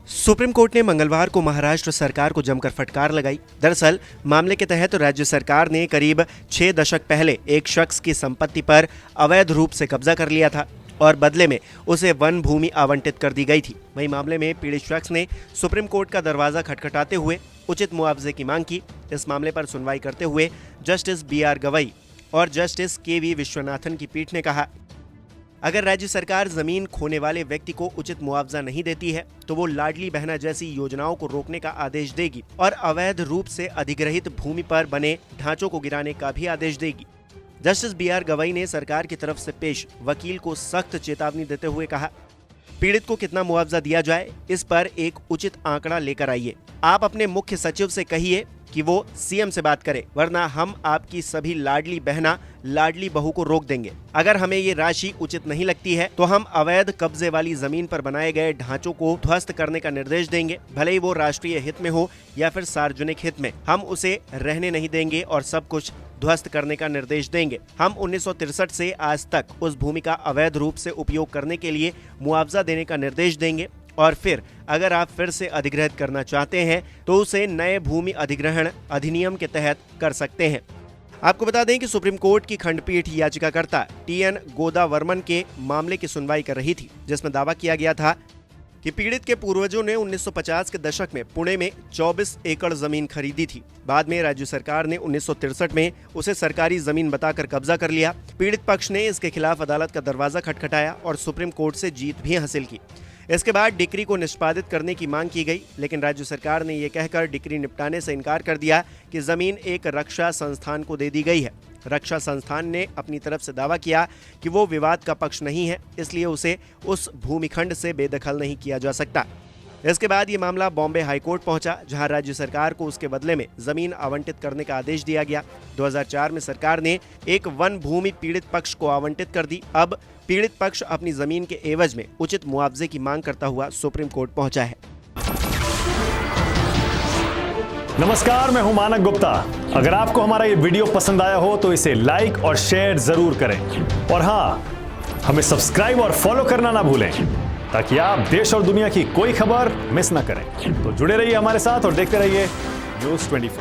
Supreme court ने मंगलवार को महाराष्ट्र सरकार को जमकर फटकार लगाई। दरअसल मामले के तहत राज्य सरकार ने करीब 6 दशक पहले एक शख्स की संपत्ति पर अवैध रूप से कब्जा कर लिया था और बदले में उसे वन भूमि आवंटित कर दी गई थी। वहीं मामले में पीड़ित शख्स ने सुप्रीम कोर्ट का दरवाजा खटखटाते हुए उचित मुआवजे की मांग की। इस मामले पर सुनवाई करते हुए जस्टिस BR गवई और जस्टिस KV विश्वनाथन की पीठ ने कहा, अगर राज्य सरकार जमीन खोने वाले व्यक्ति को उचित मुआवजा नहीं देती है तो वो लाडली बहना जैसी योजनाओं को रोकने का आदेश देगी और अवैध रूप से अधिग्रहित भूमि पर बने ढांचों को गिराने का भी आदेश देगी। जस्टिस BR गवई ने सरकार की तरफ से पेश वकील को सख्त चेतावनी देते हुए कहा, पीड़ित को कितना मुआवजा दिया जाए इस पर एक उचित आंकड़ा लेकर आइए। आप अपने मुख्य सचिव से कहिए कि वो CM से बात करे, वरना हम आपकी सभी लाडली बहना लाडली बहू को रोक देंगे। अगर हमें ये राशि उचित नहीं लगती है तो हम अवैध कब्जे वाली जमीन पर बनाए गए ढांचों को ध्वस्त करने का निर्देश देंगे, भले ही वो राष्ट्रीय हित में हो या फिर सार्वजनिक हित में। हम उसे रहने नहीं देंगे और सब कुछ ध्वस्त करने का निर्देश देंगे। हम 1963 से आज तक उस भूमि का अवैध रूप से उपयोग करने के लिए मुआवजा देने का निर्देश देंगे और फिर अगर आप फिर से अधिग्रहित करना चाहते हैं तो उसे नए भूमि अधिग्रहण अधिनियम के तहत कर सकते हैं। आपको बता दें कि सुप्रीम कोर्ट की खंडपीठ याचिकाकर्ता TN गोदावर्मन के मामले की सुनवाई कर रही थी, जिसमें दावा किया गया था कि पीड़ित के पूर्वजों ने 1950 के दशक में पुणे में 24 एकड़ जमीन खरीदी थी। बाद में राज्य सरकार ने 1963 में उसे सरकारी जमीन बताकर कब्जा कर लिया। पीड़ित पक्ष ने इसके खिलाफ अदालत का दरवाजा खटखटाया और सुप्रीम कोर्ट से जीत भी हासिल की। इसके बाद डिक्री को निष्पादित करने की मांग की गई, लेकिन राज्य सरकार ने यह कहकर डिक्री निपटाने से इनकार कर दिया कि जमीन एक रक्षा संस्थान को दे दी गई है। रक्षा संस्थान ने अपनी तरफ से दावा किया कि वो विवाद का पक्ष नहीं है, इसलिए उसे उस भूमिखंड से बेदखल नहीं किया जा सकता। इसके बाद ये मामला बॉम्बे हाईकोर्ट पहुंचा, जहां राज्य सरकार को उसके बदले में जमीन आवंटित करने का आदेश दिया गया। 2004 में सरकार ने एक वन भूमि पीड़ित पक्ष को आवंटित कर दी। अब पीड़ित पक्ष अपनी जमीन के एवज में उचित मुआवजे की मांग करता हुआ सुप्रीम कोर्ट पहुंचा है। नमस्कार, मैं हूं मानक गुप्ता। अगर आपको हमारा ये वीडियो पसंद आया हो तो इसे लाइक और शेयर जरूर करें और हाँ, हमें सब्सक्राइब और फॉलो करना ना भूलें ताकि आप देश और दुनिया की कोई खबर मिस ना करें। तो जुड़े रहिए हमारे साथ और देखते रहिए News 24।